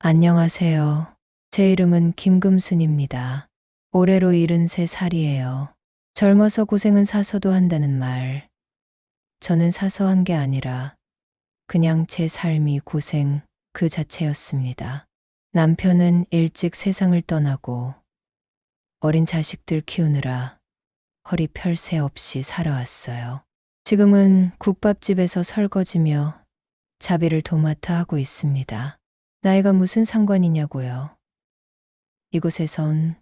안녕하세요. 제 이름은 김금순입니다. 올해로 73살이에요. 젊어서 고생은 사서도 한다는 말. 저는 사서 한 게 아니라 그냥 제 삶이 고생 그 자체였습니다. 남편은 일찍 세상을 떠나고 어린 자식들 키우느라 허리 펼 새 없이 살아왔어요. 지금은 국밥집에서 설거지며 자비를 도맡아 하고 있습니다. 나이가 무슨 상관이냐고요. 이곳에선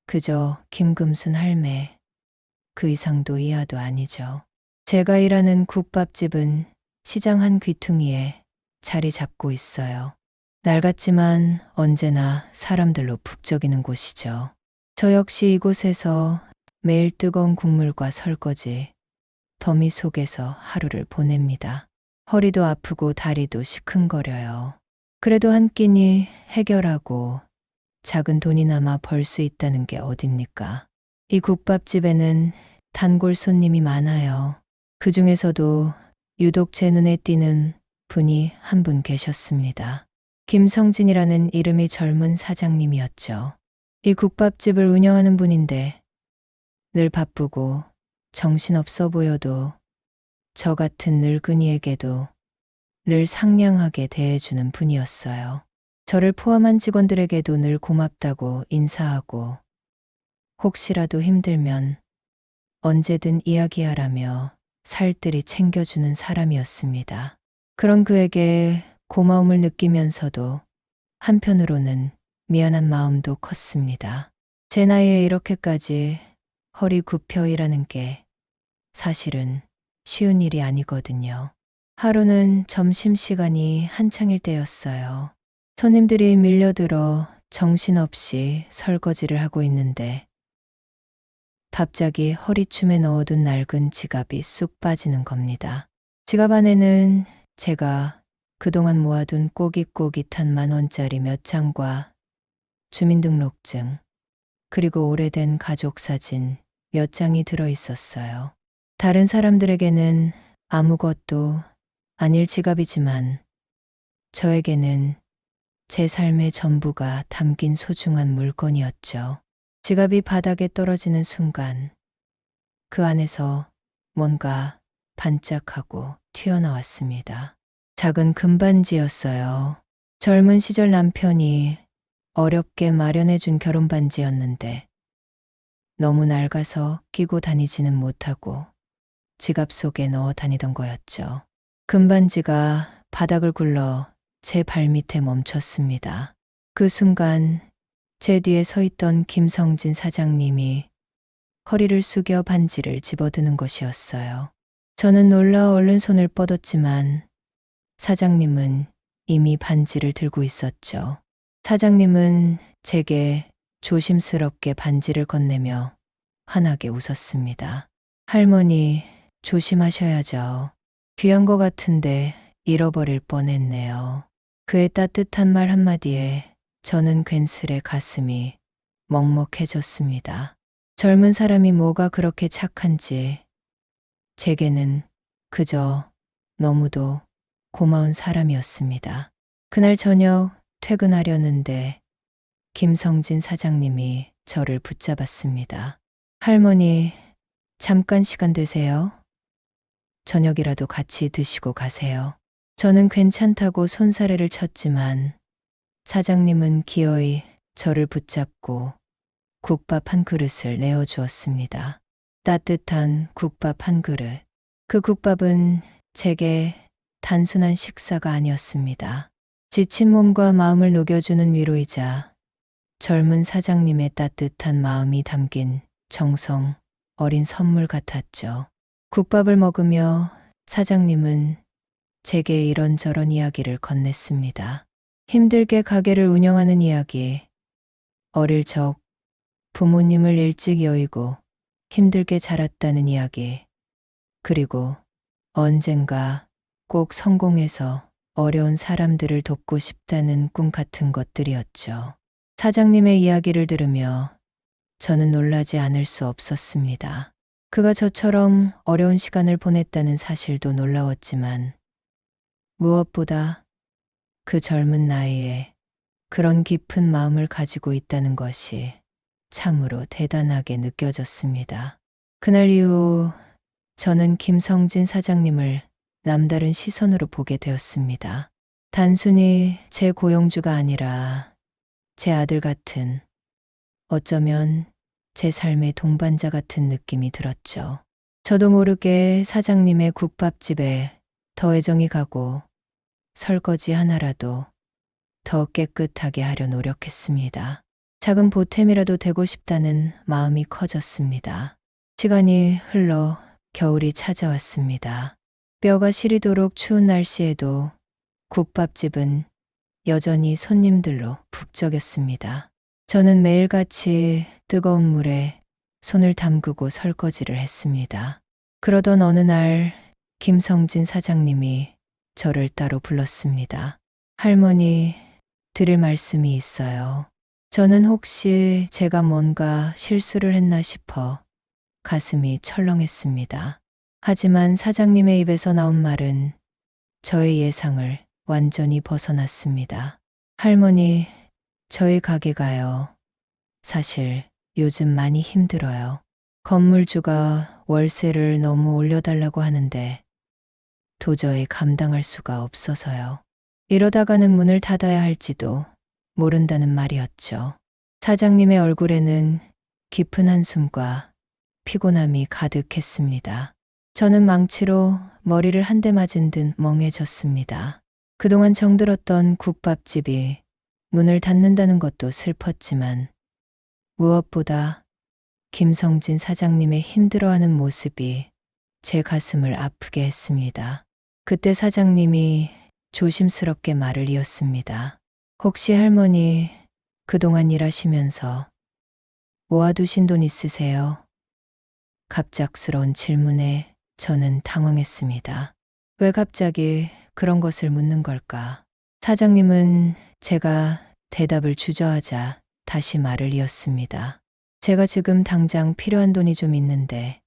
그저 김금순 할매, 그 이상도 이하도 아니죠. 제가 일하는 국밥집은 시장 한 귀퉁이에 자리 잡고 있어요. 낡았지만 언제나 사람들로 북적이는 곳이죠. 저 역시 이곳에서 매일 뜨거운 국물과 설거지, 더미 속에서 하루를 보냅니다. 허리도 아프고 다리도 시큰거려요. 그래도 한 끼니 해결하고 작은 돈이나마 벌 수 있다는 게 어딥니까? 이 국밥집에는 단골 손님이 많아요. 그 중에서도 유독 제 눈에 띄는 분이 한 분 계셨습니다. 김성진이라는 이름이 젊은 사장님이었죠. 이 국밥집을 운영하는 분인데 늘 바쁘고 정신없어 보여도 저 같은 늙은이에게도 늘 상냥하게 대해주는 분이었어요. 저를 포함한 직원들에게도 늘 고맙다고 인사하고 혹시라도 힘들면 언제든 이야기하라며 살뜰히 챙겨주는 사람이었습니다. 그런 그에게 고마움을 느끼면서도 한편으로는 미안한 마음도 컸습니다. 제 나이에 이렇게까지 허리 굽혀 일하는 게 사실은 쉬운 일이 아니거든요. 하루는 점심시간이 한창일 때였어요. 손님들이 밀려들어 정신없이 설거지를 하고 있는데 갑자기 허리춤에 넣어둔 낡은 지갑이 쑥 빠지는 겁니다. 지갑 안에는 제가 그동안 모아둔 꼬깃꼬깃한 10,000원짜리 몇 장과 주민등록증, 그리고 오래된 가족사진 몇 장이 들어 있었어요. 다른 사람들에게는 아무것도 아닐 지갑이지만 저에게는 제 삶의 전부가 담긴 소중한 물건이었죠. 지갑이 바닥에 떨어지는 순간 그 안에서 뭔가 반짝하고 튀어나왔습니다. 작은 금반지였어요. 젊은 시절 남편이 어렵게 마련해준 결혼반지였는데 너무 낡아서 끼고 다니지는 못하고 지갑 속에 넣어 다니던 거였죠. 금반지가 바닥을 굴러 제 발밑에 멈췄습니다. 그 순간 제 뒤에 서 있던 김성진 사장님이 허리를 숙여 반지를 집어드는 것이었어요. 저는 놀라 얼른 손을 뻗었지만 사장님은 이미 반지를 들고 있었죠. 사장님은 제게 조심스럽게 반지를 건네며 환하게 웃었습니다. 할머니, 조심하셔야죠. 귀한 거 같은데 잃어버릴 뻔했네요. 그의 따뜻한 말 한마디에 저는 괜스레 가슴이 먹먹해졌습니다. 젊은 사람이 뭐가 그렇게 착한지 제게는 그저 너무도 고마운 사람이었습니다. 그날 저녁 퇴근하려는데 김성진 사장님이 저를 붙잡았습니다. 할머니, 잠깐 시간 되세요? 저녁이라도 같이 드시고 가세요. 저는 괜찮다고 손사래를 쳤지만 사장님은 기어이 저를 붙잡고 국밥 한 그릇을 내어주었습니다. 따뜻한 국밥 한 그릇. 그 국밥은 제게 단순한 식사가 아니었습니다. 지친 몸과 마음을 녹여주는 위로이자 젊은 사장님의 따뜻한 마음이 담긴 정성 어린 선물 같았죠. 국밥을 먹으며 사장님은 제게 이런저런 이야기를 건넸습니다. 힘들게 가게를 운영하는 이야기, 어릴 적 부모님을 일찍 여의고 힘들게 자랐다는 이야기, 그리고 언젠가 꼭 성공해서 어려운 사람들을 돕고 싶다는 꿈 같은 것들이었죠. 사장님의 이야기를 들으며 저는 놀라지 않을 수 없었습니다. 그가 저처럼 어려운 시간을 보냈다는 사실도 놀라웠지만 무엇보다 그 젊은 나이에 그런 깊은 마음을 가지고 있다는 것이 참으로 대단하게 느껴졌습니다. 그날 이후 저는 김성진 사장님을 남다른 시선으로 보게 되었습니다. 단순히 제 고용주가 아니라 제 아들 같은, 어쩌면 제 삶의 동반자 같은 느낌이 들었죠. 저도 모르게 사장님의 국밥집에 더 애정이 가고 설거지 하나라도 더 깨끗하게 하려 노력했습니다. 작은 보탬이라도 되고 싶다는 마음이 커졌습니다. 시간이 흘러 겨울이 찾아왔습니다. 뼈가 시리도록 추운 날씨에도 국밥집은 여전히 손님들로 북적였습니다. 저는 매일같이 뜨거운 물에 손을 담그고 설거지를 했습니다. 그러던 어느 날 김성진 사장님이 저를 따로 불렀습니다. 할머니, 드릴 말씀이 있어요. 저는 혹시 제가 뭔가 실수를 했나 싶어 가슴이 철렁했습니다. 하지만 사장님의 입에서 나온 말은 저의 예상을 완전히 벗어났습니다. 할머니, 저희 가게가요. 사실 요즘 많이 힘들어요. 건물주가 월세를 너무 올려달라고 하는데 도저히 감당할 수가 없어서요. 이러다가는 문을 닫아야 할지도 모른다는 말이었죠. 사장님의 얼굴에는 깊은 한숨과 피곤함이 가득했습니다. 저는 망치로 머리를 한 대 맞은 듯 멍해졌습니다. 그동안 정들었던 국밥집이 문을 닫는다는 것도 슬펐지만 무엇보다 김성진 사장님의 힘들어하는 모습이 제 가슴을 아프게 했습니다. 그때 사장님이 조심스럽게 말을 이었습니다. 혹시 할머니 그동안 일하시면서 모아두신 돈 있으세요? 갑작스러운 질문에 저는 당황했습니다. 왜 갑자기 그런 것을 묻는 걸까? 사장님은 제가 대답을 주저하자 다시 말을 이었습니다. 제가 지금 당장 필요한 돈이 좀 있는데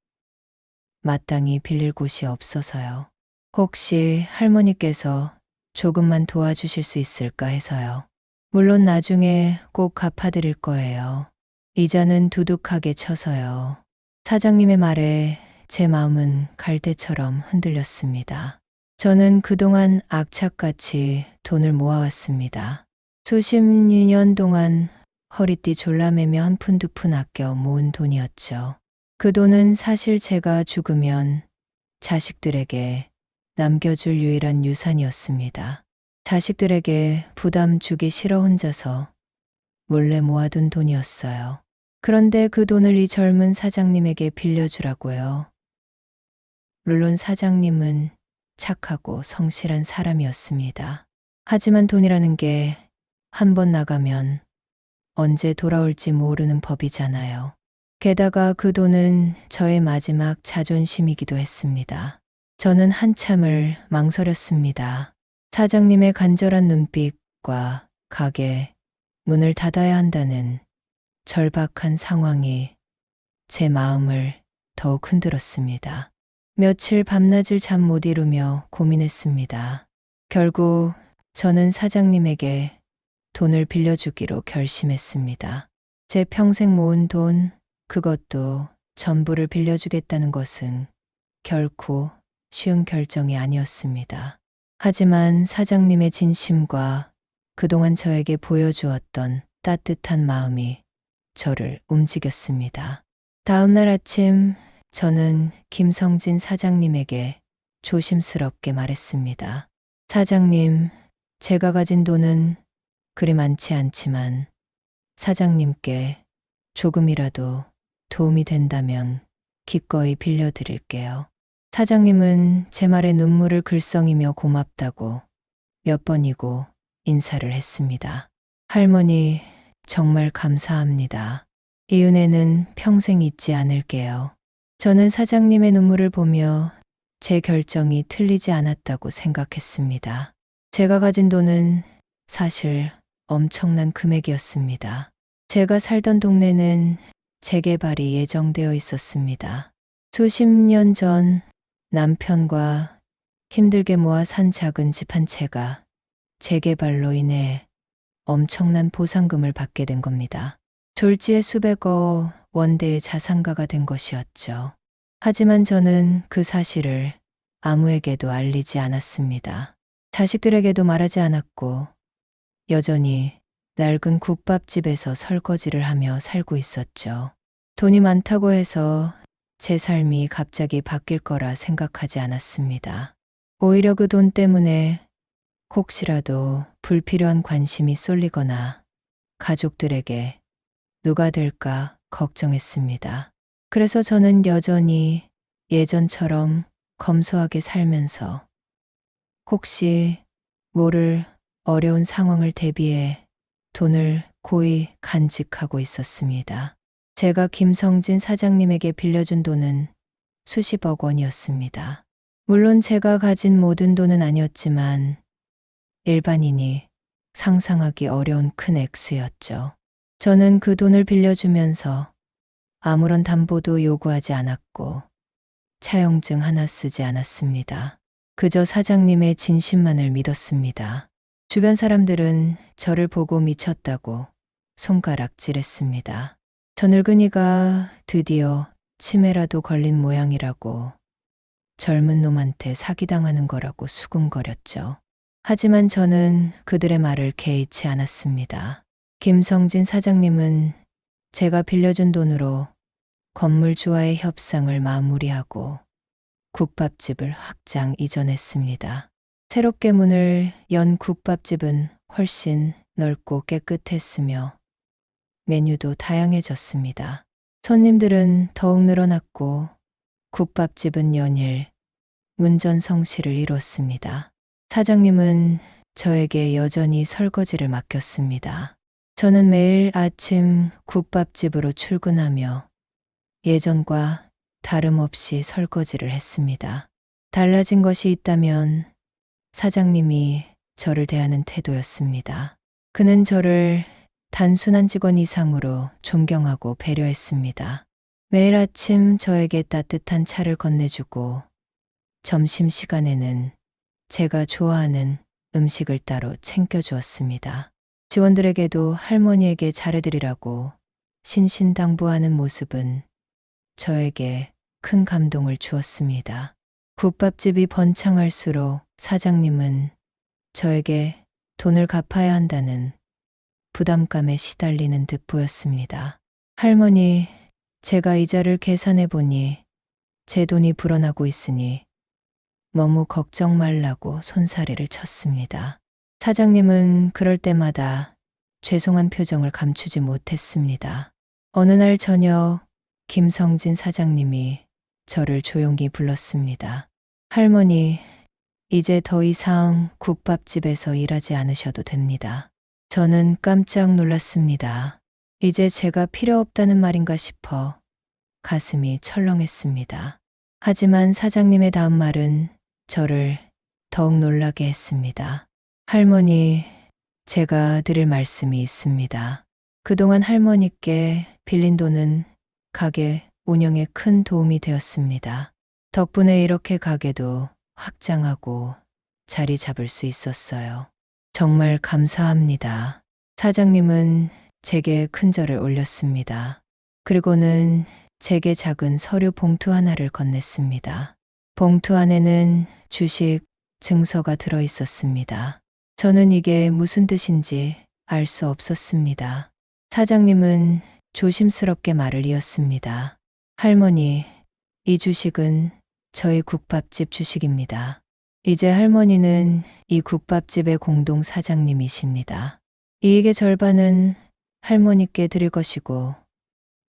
마땅히 빌릴 곳이 없어서요. 혹시 할머니께서 조금만 도와주실 수 있을까 해서요. 물론 나중에 꼭 갚아드릴 거예요. 이자는 두둑하게 쳐서요. 사장님의 말에 제 마음은 갈대처럼 흔들렸습니다. 저는 그동안 악착같이 돈을 모아왔습니다. 수십 년 동안 허리띠 졸라매며 한 푼 두 푼 아껴 모은 돈이었죠. 그 돈은 사실 제가 죽으면 자식들에게 남겨줄 유일한 유산이었습니다. 자식들에게 부담 주기 싫어 혼자서 몰래 모아둔 돈이었어요. 그런데 그 돈을 이 젊은 사장님에게 빌려주라고요. 물론 사장님은 착하고 성실한 사람이었습니다. 하지만 돈이라는 게 한 번 나가면 언제 돌아올지 모르는 법이잖아요. 게다가 그 돈은 저의 마지막 자존심이기도 했습니다. 저는 한참을 망설였습니다. 사장님의 간절한 눈빛과 가게 문을 닫아야 한다는 절박한 상황이 제 마음을 더욱 흔들었습니다. 며칠 밤낮을 잠 못 이루며 고민했습니다. 결국 저는 사장님에게 돈을 빌려주기로 결심했습니다. 제 평생 모은 돈, 그것도 전부를 빌려주겠다는 것은 결코 쉬운 결정이 아니었습니다. 하지만 사장님의 진심과 그동안 저에게 보여주었던 따뜻한 마음이 저를 움직였습니다. 다음 날 아침 저는 김성진 사장님에게 조심스럽게 말했습니다. 사장님, 제가 가진 돈은 그리 많지 않지만 사장님께 조금이라도 도움이 된다면 기꺼이 빌려드릴게요. 사장님은 제 말에 눈물을 글썽이며 고맙다고 몇 번이고 인사를 했습니다. 할머니, 정말 감사합니다. 이 은혜는 평생 잊지 않을게요. 저는 사장님의 눈물을 보며 제 결정이 틀리지 않았다고 생각했습니다. 제가 가진 돈은 사실 엄청난 금액이었습니다. 제가 살던 동네는 재개발이 예정되어 있었습니다. 수십 년 전 남편과 힘들게 모아 산 작은 집 한 채가 재개발로 인해 엄청난 보상금을 받게 된 겁니다. 졸지에 수백억 원대의 자산가가 된 것이었죠. 하지만 저는 그 사실을 아무에게도 알리지 않았습니다. 자식들에게도 말하지 않았고 여전히 낡은 국밥집에서 설거지를 하며 살고 있었죠. 돈이 많다고 해서 제 삶이 갑자기 바뀔 거라 생각하지 않았습니다. 오히려 그 돈 때문에 혹시라도 불필요한 관심이 쏠리거나 가족들에게 누가 될까 걱정했습니다. 그래서 저는 여전히 예전처럼 검소하게 살면서 혹시 모를 어려운 상황을 대비해 돈을 고이 간직하고 있었습니다. 제가 김성진 사장님에게 빌려준 돈은 수십억 원이었습니다. 물론 제가 가진 모든 돈은 아니었지만 일반인이 상상하기 어려운 큰 액수였죠. 저는 그 돈을 빌려주면서 아무런 담보도 요구하지 않았고 차용증 하나 쓰지 않았습니다. 그저 사장님의 진심만을 믿었습니다. 주변 사람들은 저를 보고 미쳤다고 손가락질했습니다. 저 늙은이가 드디어 치매라도 걸린 모양이라고 젊은 놈한테 사기당하는 거라고 수군거렸죠. 하지만 저는 그들의 말을 개의치 않았습니다. 김성진 사장님은 제가 빌려준 돈으로 건물주와의 협상을 마무리하고 국밥집을 확장 이전했습니다. 새롭게 문을 연 국밥집은 훨씬 넓고 깨끗했으며 메뉴도 다양해졌습니다. 손님들은 더욱 늘어났고 국밥집은 연일 문전성시를 이뤘습니다. 사장님은 저에게 여전히 설거지를 맡겼습니다. 저는 매일 아침 국밥집으로 출근하며 예전과 다름없이 설거지를 했습니다. 달라진 것이 있다면 사장님이 저를 대하는 태도였습니다. 그는 저를 단순한 직원 이상으로 존경하고 배려했습니다. 매일 아침 저에게 따뜻한 차를 건네주고 점심시간에는 제가 좋아하는 음식을 따로 챙겨주었습니다. 직원들에게도 할머니에게 잘해드리라고 신신당부하는 모습은 저에게 큰 감동을 주었습니다. 국밥집이 번창할수록 사장님은 저에게 돈을 갚아야 한다는 부담감에 시달리는 듯 보였습니다. 할머니, 제가 이자를 계산해 보니 제 돈이 불어나고 있으니 너무 걱정 말라고 손사래를 쳤습니다. 사장님은 그럴 때마다 죄송한 표정을 감추지 못했습니다. 어느 날 저녁 김성진 사장님이 저를 조용히 불렀습니다. 할머니, 이제 더 이상 국밥집에서 일하지 않으셔도 됩니다. 저는 깜짝 놀랐습니다. 이제 제가 필요 없다는 말인가 싶어 가슴이 철렁했습니다. 하지만 사장님의 다음 말은 저를 더욱 놀라게 했습니다. 할머니, 제가 드릴 말씀이 있습니다. 그동안 할머니께 빌린 돈은 가게 운영에 큰 도움이 되었습니다. 덕분에 이렇게 가게도 확장하고 자리 잡을 수 있었어요. 정말 감사합니다. 사장님은 제게 큰 절을 올렸습니다. 그리고는 제게 작은 서류 봉투 하나를 건넸습니다. 봉투 안에는 주식 증서가 들어 있었습니다. 저는 이게 무슨 뜻인지 알 수 없었습니다. 사장님은 조심스럽게 말을 이었습니다. 할머니, 이 주식은 저희 국밥집 주식입니다. 이제 할머니는 이 국밥집의 공동 사장님이십니다. 이익의 절반은 할머니께 드릴 것이고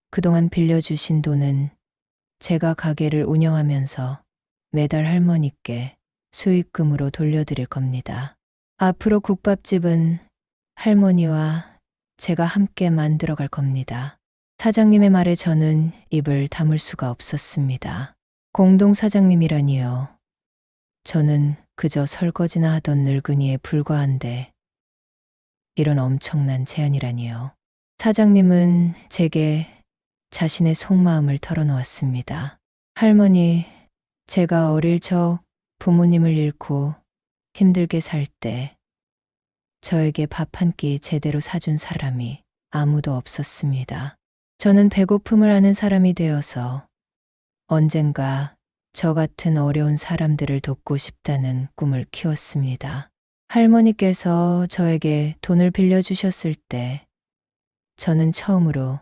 그동안 빌려주신 돈은 제가 가게를 운영하면서 매달 할머니께 수익금으로 돌려드릴 겁니다. 앞으로 국밥집은 할머니와 제가 함께 만들어갈 겁니다. 사장님의 말에 저는 입을 다물 수가 없었습니다. 공동 사장님이라니요. 저는 그저 설거지나 하던 늙은이에 불과한데 이런 엄청난 제안이라니요. 사장님은 제게 자신의 속마음을 털어놓았습니다. 할머니, 제가 어릴 적 부모님을 잃고 힘들게 살 때 저에게 밥 한 끼 제대로 사준 사람이 아무도 없었습니다. 저는 배고픔을 아는 사람이 되어서 언젠가 저 같은 어려운 사람들을 돕고 싶다는 꿈을 키웠습니다. 할머니께서 저에게 돈을 빌려주셨을 때 저는 처음으로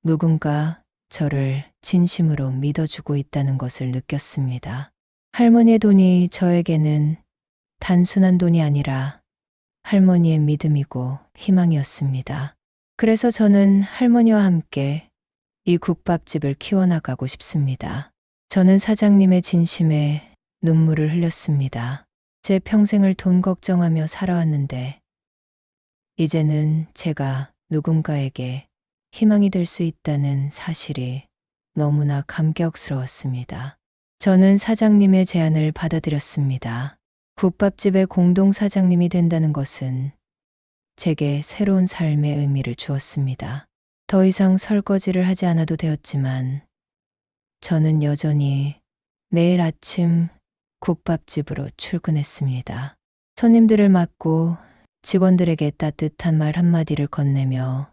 누군가 저를 진심으로 믿어주고 있다는 것을 느꼈습니다. 할머니의 돈이 저에게는 단순한 돈이 아니라 할머니의 믿음이고 희망이었습니다. 그래서 저는 할머니와 함께 이 국밥집을 키워나가고 싶습니다. 저는 사장님의 진심에 눈물을 흘렸습니다. 제 평생을 돈 걱정하며 살아왔는데 이제는 제가 누군가에게 희망이 될 수 있다는 사실이 너무나 감격스러웠습니다. 저는 사장님의 제안을 받아들였습니다. 국밥집의 공동 사장님이 된다는 것은 제게 새로운 삶의 의미를 주었습니다. 더 이상 설거지를 하지 않아도 되었지만 저는 여전히 매일 아침 국밥집으로 출근했습니다. 손님들을 맞고 직원들에게 따뜻한 말 한마디를 건네며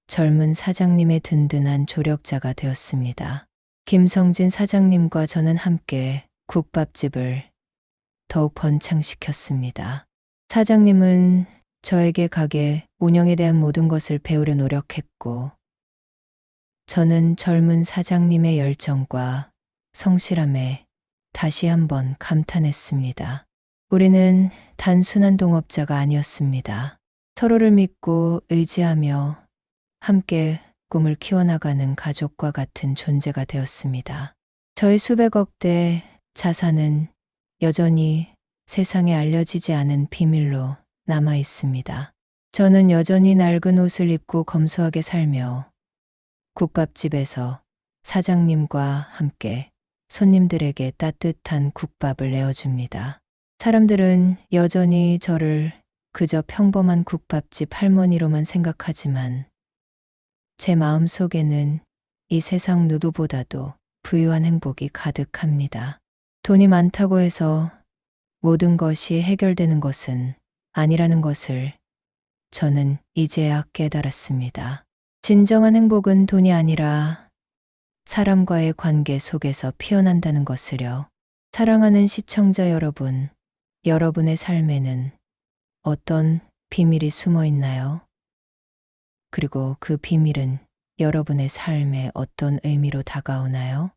젊은 사장님의 든든한 조력자가 되었습니다. 김성진 사장님과 저는 함께 국밥집을 더욱 번창시켰습니다. 사장님은 저에게 가게 운영에 대한 모든 것을 배우려 노력했고, 저는 젊은 사장님의 열정과 성실함에 다시 한번 감탄했습니다. 우리는 단순한 동업자가 아니었습니다. 서로를 믿고 의지하며 함께 꿈을 키워나가는 가족과 같은 존재가 되었습니다. 저의 수백억 대 자산은 여전히 세상에 알려지지 않은 비밀로 남아 있습니다. 저는 여전히 낡은 옷을 입고 검소하게 살며 국밥집에서 사장님과 함께 손님들에게 따뜻한 국밥을 내어줍니다. 사람들은 여전히 저를 그저 평범한 국밥집 할머니로만 생각하지만 제 마음 속에는 이 세상 누구보다도 부유한 행복이 가득합니다. 돈이 많다고 해서 모든 것이 해결되는 것은 아니라는 것을 저는 이제야 깨달았습니다. 진정한 행복은 돈이 아니라 사람과의 관계 속에서 피어난다는 것을요. 사랑하는 시청자 여러분, 여러분의 삶에는 어떤 비밀이 숨어 있나요? 그리고 그 비밀은 여러분의 삶에 어떤 의미로 다가오나요?